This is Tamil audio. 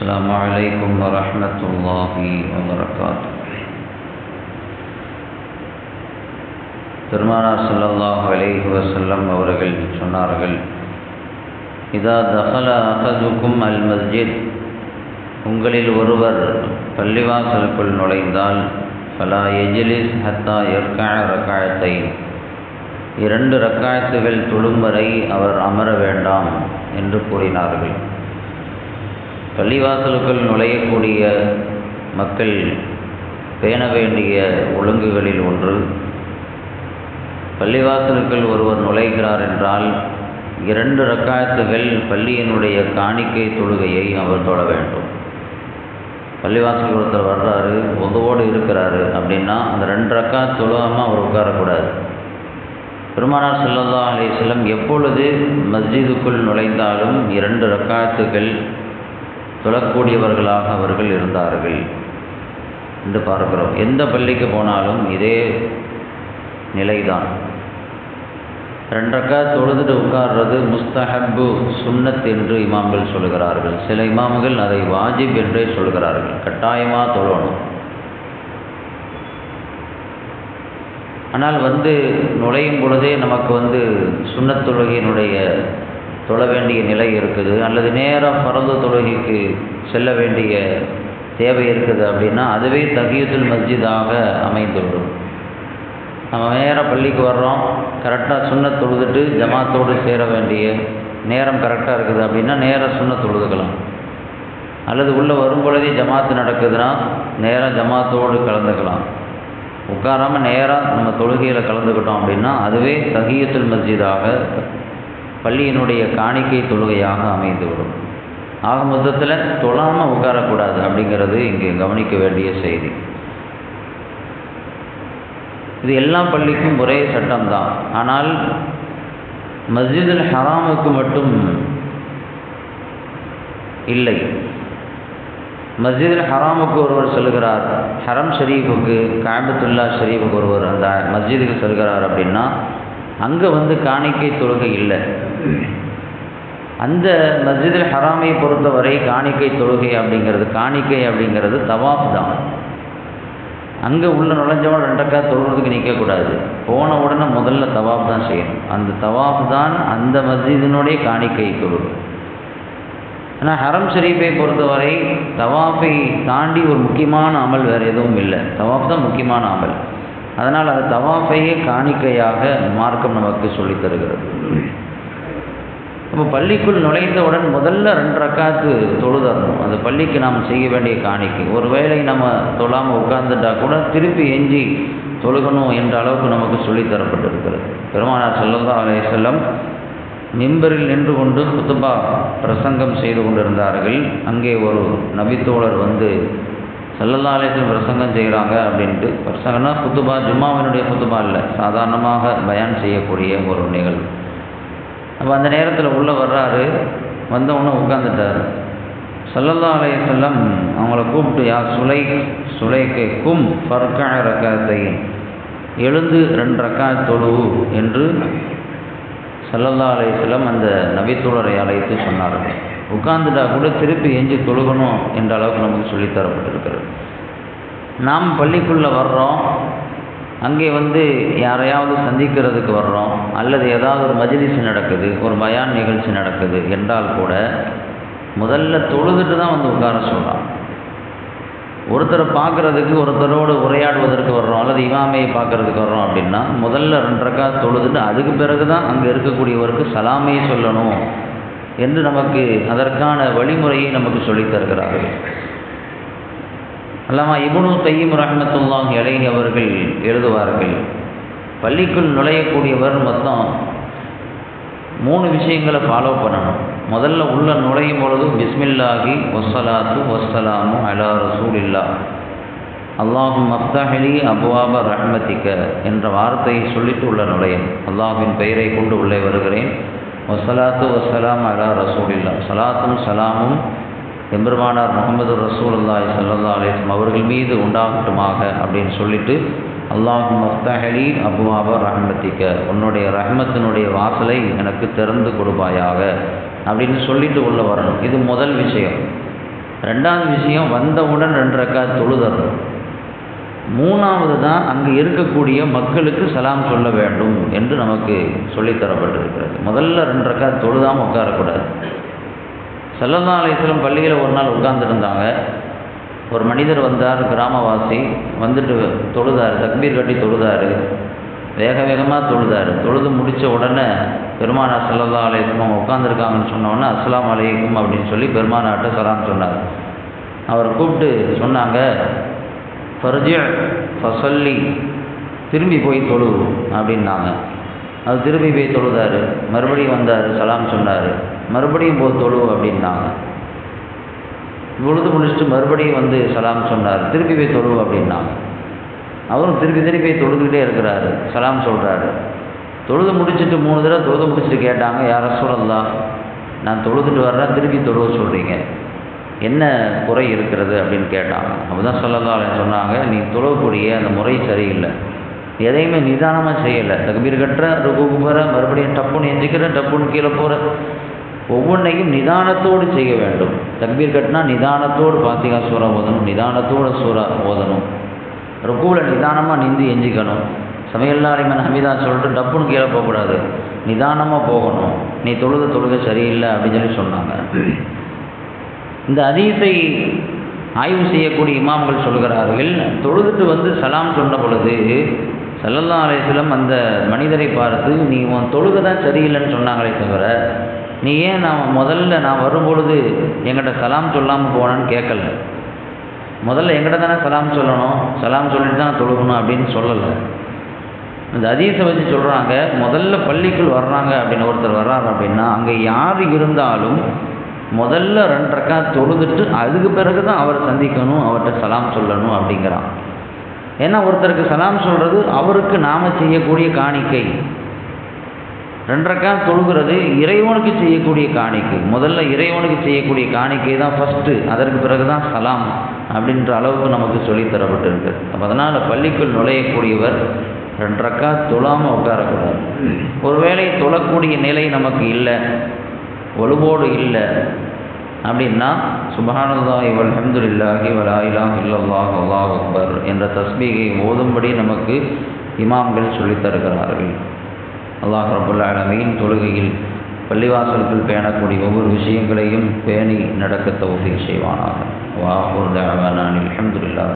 السلام عليكم ورحمة الله وبركاته. பெருமானார் ஸல்லல்லாஹு அலைஹி வஸல்லம் அவர்கள் சொன்னார்கள், இதா தகல அஹதுக்கும் அல் மஸ்ஜித், உங்களில் ஒருவர் பள்ளிவாசலுக்குள் நுழைந்தால் ஃபலா யஜ்லிஸ் ஹத்தா யர்கஅ ரக்அத்தைன், 2 ரக்காயத்துகள் தொழும் வரை அவர் அமர வேண்டாம் என்று கூறினார்கள். பள்ளிவாசலுக்குள் நுழையக்கூடிய மக்கள் பேண வேண்டிய ஒழுங்குகளில் ஒன்று, பள்ளிவாசலுக்குள் ஒருவர் நுழைகிறார் என்றால் 2 ரக்காயத்துகள் பள்ளியினுடைய காணிக்கை தொழுகையை அவர் தொழ வேண்டும். பள்ளிவாசலுக்கு ஒருத்தர் வர்றாரு, ஒதுவோடு இருக்கிறாரு அப்படின்னா அந்த 2 ரக்காத் தொழுகாமல் அவர் உட்காரக்கூடாது. பெருமானார் ஸல்லல்லாஹு அலைஹி வஸல்லம் எப்பொழுது மஸ்ஜிதுக்குள் நுழைந்தாலும் 2 ரக்காத்துகள் தொழக்கூடியவர்களாக அவர்கள் இருந்தார்கள் என்று பார்க்கிறோம். எந்த பள்ளிக்கு போனாலும் இதே நிலைதான். 2 ரக்காத் தொழுதுட்டு உட்கார்றது முஸ்தஹப்பு, சுன்னத் என்று இமாம்கள் சொல்கிறார்கள். சில இமாம்கள் அதை வாஜிப் என்றே சொல்கிறார்கள், கட்டாயமாக தொழணும். ஆனால் நுழையும் பொழுதே நமக்கு சுன்னத் தொழுகையினுடைய தொழ வேண்டிய நிலை இருக்குது, அல்லது நேராக ஃபர்து தொழுகைக்கு செல்ல வேண்டிய தேவை இருக்குது அப்படின்னா அதுவே தஹியத்துல் மஸ்ஜிதாக அமைந்துவிடும். நம்ம நேராக பள்ளிக்கு வர்றோம், கரெக்டாக சுன்னத் தொழுதுட்டு ஜமாத்தோடு சேர வேண்டிய நேரம் கரெக்டாக இருக்குது அப்படின்னா நேராக சுன்னத் தொழுதுக்கலாம். அல்லது உள்ளே வரும் பொழுதே ஜமாத்து நடக்குதுன்னா நேராக ஜமாத்தோடு கலந்துக்கலாம். உட்காராமல் நேராக நம்ம தொழுகையில் கலந்துக்கிட்டோம் அப்படின்னா அதுவே தஹியத்துல் மஸ்ஜிதாக, பள்ளியினுடைய காணிக்கை தொழுகையாக அமைந்துவிடும். ஆக மொத்தத்தில் தொழாமல் உட்காரக்கூடாது அப்படிங்கிறது இங்கே கவனிக்க வேண்டிய செய்தி. இது எல்லா பள்ளிக்கும் ஒரே சட்டம்தான். ஆனால் மஸ்ஜிதுல் ஹராமுக்கு மட்டும் இல்லை. மஸ்ஜிதுல் ஹராமுக்கு ஒருவர் செல்கிறார், ஹரம் ஷரீஃபுக்கு, காபத்துல்லா ஷரீஃபுக்கு ஒருவர் அந்த மஸ்ஜிதுக்கு செல்கிறார் அப்படின்னா அங்கே காணிக்கை தொழுகை இல்லை. அந்த மஸ்ஜிதுல் ஹராமை பொறுத்தவரை காணிக்கை தொழுகை அப்படிங்கிறது தவாஃப் தான். அங்கே உள்ள நுழைஞ்சவன் 2 ரக்காத் தொழுகிறதுக்கு நிற்கக்கூடாது. போன உடனே முதல்ல தவாஃப் தான் செய்யணும். அந்த தவாஃப் தான் அந்த மஸ்ஜிதினுடைய காணிக்கை தொழுகை. ஆனால் ஹரம் ஷரீஃபை பொறுத்தவரை தவாஃபை தாண்டி ஒரு முக்கியமான அமல் வேறு எதுவும் இல்லை. தவாஃப் தான் முக்கியமான அமல். அதனால் அது தவாஃபையே காணிக்கையாக மார்க்கம் நமக்கு சொல்லித் தருகிறது. நம்ம பள்ளிக்குள் நுழைந்தவுடன் முதல்ல 2 ரக்காத்து தொழுதரணும். அந்த பள்ளிக்கு நாம் செய்ய வேண்டிய காணிக்கை. ஒருவேளை நம்ம தொழாமல் உட்கார்ந்துட்டா கூட திருப்பி எஞ்சி தொழுகணும் என்ற அளவுக்கு நமக்கு சொல்லித் தரப்பட்டிருக்கிறது. பெருமானார் ஸல்லல்லாஹு அலைஹி வஸல்லம் மிம்பரில் நின்று கொண்டு குத்துபா பிரசங்கம் செய்து கொண்டிருந்தார்கள். அங்கே ஒரு நபித்தோழர் ஸல்லல்லாஹு அலைஹி வஸல்லம் பிரசங்கம் செய்கிறாங்க அப்படின்ட்டு. பிரசங்கம்னா குத்துபா, ஜும்மாவினுடைய குத்துபா இல்லை, சாதாரணமாக பயான் செய்யக்கூடிய ஒரு நிகழ்வு. அப்போ அந்த நேரத்தில் உள்ளே வர்றாரு, வந்தவுடனே உட்காந்துட்டார். ஸல்லல்லாஹு அலைஹி வஸல்லம் அவங்கள கூப்பிட்டு, யா சுலைக்கு கும் ஃபர்கஅ ரக்அத்தைன், எழுந்து 2 ரக்காத் தொழு என்று ஸல்லல்லாஹு அலைஹி வஸல்லம் அந்த நபித்தோழரை அழைத்து சொன்னார்கள். உட்கார்ந்துட்டா கூட திருப்பி எஞ்சி தொழுகணும் என்ற அளவுக்கு நமக்கு சொல்லித்தரப்பட்டிருக்கிறது. நாம் பள்ளிக்குள்ளே வர்றோம், அங்கே யாரையாவது சந்திக்கிறதுக்கு வர்றோம், அல்லது ஏதாவது ஒரு மஜ்லிஸ் நடக்குது, ஒரு பயான் நிகழ்ச்சி நடக்குது என்றால் கூட முதல்ல தொழுதுட்டு தான் உட்கார சொல்கிறான். ஒருத்தரை பார்க்குறதுக்கு, ஒருத்தரோடு உரையாடுவதற்கு வர்றோம், அல்லது இமாமையை பார்க்குறதுக்கு வர்றோம் அப்படின்னா முதல்ல 2 ரக்காத் தொழுதுட்டு அதுக்கு பிறகு தான் அங்கே இருக்கக்கூடியவருக்கு சலாமே சொல்லணும் என்று நமக்கு அதற்கான வழிமுறையை நமக்கு சொல்லித் தருகிறார்கள். அல்லாமா இப்னு கையிம் ரஹ்மத்துல்லாஹி அலைஹி அவர்கள் எழுதுவார்கள், பள்ளிக்குள் நுழையக்கூடியவர் மொத்தம் 3 விஷயங்களை ஃபாலோ பண்ணணும். முதல்ல உள்ள நுழையும் பொழுது பிஸ்மில்லாஹி வஸ்ஸலாத்து வஸ்ஸலாமு அலா ரசூலில்லா, அல்லாஹும்ம அஃப்தஹ்லி அப்வாப ரஹ்மதிக என்ற வார்த்தையை சொல்லிட்டு உள்ள நுழையும். அல்லாஹ்வின் பெயரை கொண்டு உள்ளே வருகிறேன், வஸ்ஸலாத்து வஸ்ஸலாம் அலா ரசூலில்லா, சலாத்தும் சலாமும் எம்பெருமானார் முஹம்மது ரசூலுல்லாஹி ஸல்லல்லாஹு அலைஹி வஸல்லம் அவர்கள் மீது உண்டாகட்டுமாக அப்படின்னு சொல்லிட்டு அல்லாஹும்ம அஃப்தஹ்லி அப்வாப ரஹ்மதிக, உன்னுடைய ரஹ்மத்தினுடைய வாசலை எனக்கு திறந்து கொடுப்பாயாக அப்படின்னு சொல்லிட்டு உள்ள வரணும். இது முதல் விஷயம். ரெண்டாவது விஷயம் வந்தவுடன் 2 ரக்காத் தொழுதறணும். மூணாவது தான் அங்கே இருக்கக்கூடிய மக்களுக்கு சலாம் சொல்ல வேண்டும் என்று நமக்கு சொல்லித்தரப்பட்டிருக்கிறது. முதல்ல 2 ரக்காத் தொழுதாமல் உட்காரக்கூடாது. ஸல்லல்லாஹு அலைஹி வஸல்லம் பள்ளியில் ஒரு நாள் உட்கார்ந்துருந்தாங்க. ஒரு மனிதர் வந்தார், கிராமவாசி வந்துட்டு தொழுதார், தக்பீர் கட்டி தொழுதார், வேக வேகமாக தொழுதார். தொழுது முடித்த உடனே பெருமானார் ஸல்லல்லாஹு அலைஹி வஸல்லம் உட்காந்துருக்காங்கன்னு சொன்னோடனே அஸ்ஸலாமு அலைக்கும் அப்படின்னு சொல்லி பெருமானார்ட்ட சலாம் சொன்னார். அவரை கூப்பிட்டு சொன்னாங்க, ஃபர்ஜி ஃபஸல்லி, திரும்பி போய் தொழு அப்படின்னாங்க. அது திரும்பி போய் தொழுதார். மறுபடியும் வந்தார், சலாம் சொன்னார். மறுபடியும் போய் தொழு அப்படின்னாங்க. தொழுது முடிச்சுட்டு மறுபடியும் வந்து சலாம் சொன்னார். திருப்பி போய் தொழு அப்படின்னாங்க. அவரும் திருப்பி போய் தொழுதுகிட்டே இருக்கிறாரு, சலாம் சொல்கிறாரு. தொழுது முடிச்சுட்டு 3 தடவை தொழுது முடிச்சுட்டு கேட்டாங்க, யா ரசூலல்லாஹ், நான் தொழுதுட்டு வர்றேன், திருப்பி தொழுவ சொல்கிறீங்க, என்ன குறை இருக்கிறது அப்படின்னு கேட்டாங்க. அப்போ தான் ஸல்லல்லாஹு அலைஹி வஸல்லம் சொன்னாங்க, நீ தொழக்கூடிய அந்த முறை சரியில்லை, எதையுமே நிதானமாக செய்யலை. தக்பீர் கட்டுற, ருக்குக்கு போகிற, மறுபடியும் டப்புன்னு எஞ்சிக்கிற, டப்புன்னு கீழே போகிற, ஒவ்வொன்றையும் நிதானத்தோடு செய்ய வேண்டும். தக்பீர் கட்டினா நிதானத்தோடு ஃபாத்திஹா சூரா ஓதணும், நிதானத்தோடு சூரா ஓதணும். ருக்குவில் நிதானமாக நின்று எஞ்சிக்கணும். சமையல்லா லிமன் ஹமீதா சொல்லிட்டு டப்புன்னு கீழே போகக்கூடாது, நிதானமாக போகணும். நீ தொழுகை சரியில்லை அப்படின்னு சொல்லி சொன்னாங்க. இந்த ஹதீஸை ஆய்வு செய்யக்கூடிய இமாம்கள் சொல்கிறார்கள், தொழுதுட்டு வந்து சலாம் சொன்ன பொழுது ஸல்லல்லாஹு அலைஹி வஸல்லம் அந்த மனிதரை பார்த்து, நீ உன் தொழுகை தான் சரியில்லைன்னு சொன்னாங்களே தவிர, நீ ஏன் நான் வரும்பொழுது எங்கிட்ட சலாம் சொல்லாமல் போனேன்னு கேட்கல. முதல்ல எங்கிட்ட தானே சலாம் சொல்லணும், சலாம் சொல்லிட்டு தான் தொழுகணும் அப்படின்னு சொல்லலை. இந்த ஹதீஸை வச்சு சொல்கிறாங்க, முதல்ல பள்ளிக்குள் வர்றாங்க அப்படின்னு ஒருத்தர் வர்றாங்க அப்படின்னா, அங்கே யார் இருந்தாலும் முதல்ல 2 ரக்காத் தொழுதுட்டு அதுக்கு பிறகு தான் அவரை சந்திக்கணும், அவர்கிட்ட சலாம் சொல்லணும் அப்படிங்கிறான். ஏன்னா ஒருத்தருக்கு சலாம் சொல்கிறது அவருக்கு நாம் செய்யக்கூடிய காணிக்கை. 2 ரக்காத் தொழுகிறது இறைவனுக்கு செய்யக்கூடிய காணிக்கை. முதல்ல இறைவனுக்கு செய்யக்கூடிய காணிக்கை தான் ஃபஸ்ட்டு, அதற்கு பிறகு தான் சலாம் அப்படின்ற அளவுக்கு நமக்கு சொல்லித்தரப்பட்டிருக்கு. அப்போ அதனால் பள்ளிக்குள் நுழையக்கூடியவர் 2 ரக்காத் தொழாமல் உட்காரக்கூடாது. ஒருவேளை தொழக்கூடிய நிலை நமக்கு இல்லை, ஒழுவோடு இல்லை அப்படின்னா, சுப்ஹானல்லாஹி வல்ஹம்துலில்லாஹி வலா இலாஹ இல்லல்லாஹு அல்லாஹு அக்பர் என்ற தஸ்பீகை ஓதும்படி நமக்கு இமாம்கள் சொல்லித் தருகிறார்கள். அல்லாஹ் ரப்புல் ஆலமீன் தொழுகையில் பள்ளிவாசல்கள் பேணக்கூடிய ஒவ்வொரு விஷயங்களையும் பேணி நடக்க தௌஃபீக் செய்வானாக. வா ஆகிரு தஅவானா அல்ஹம்துலில்லாஹ்.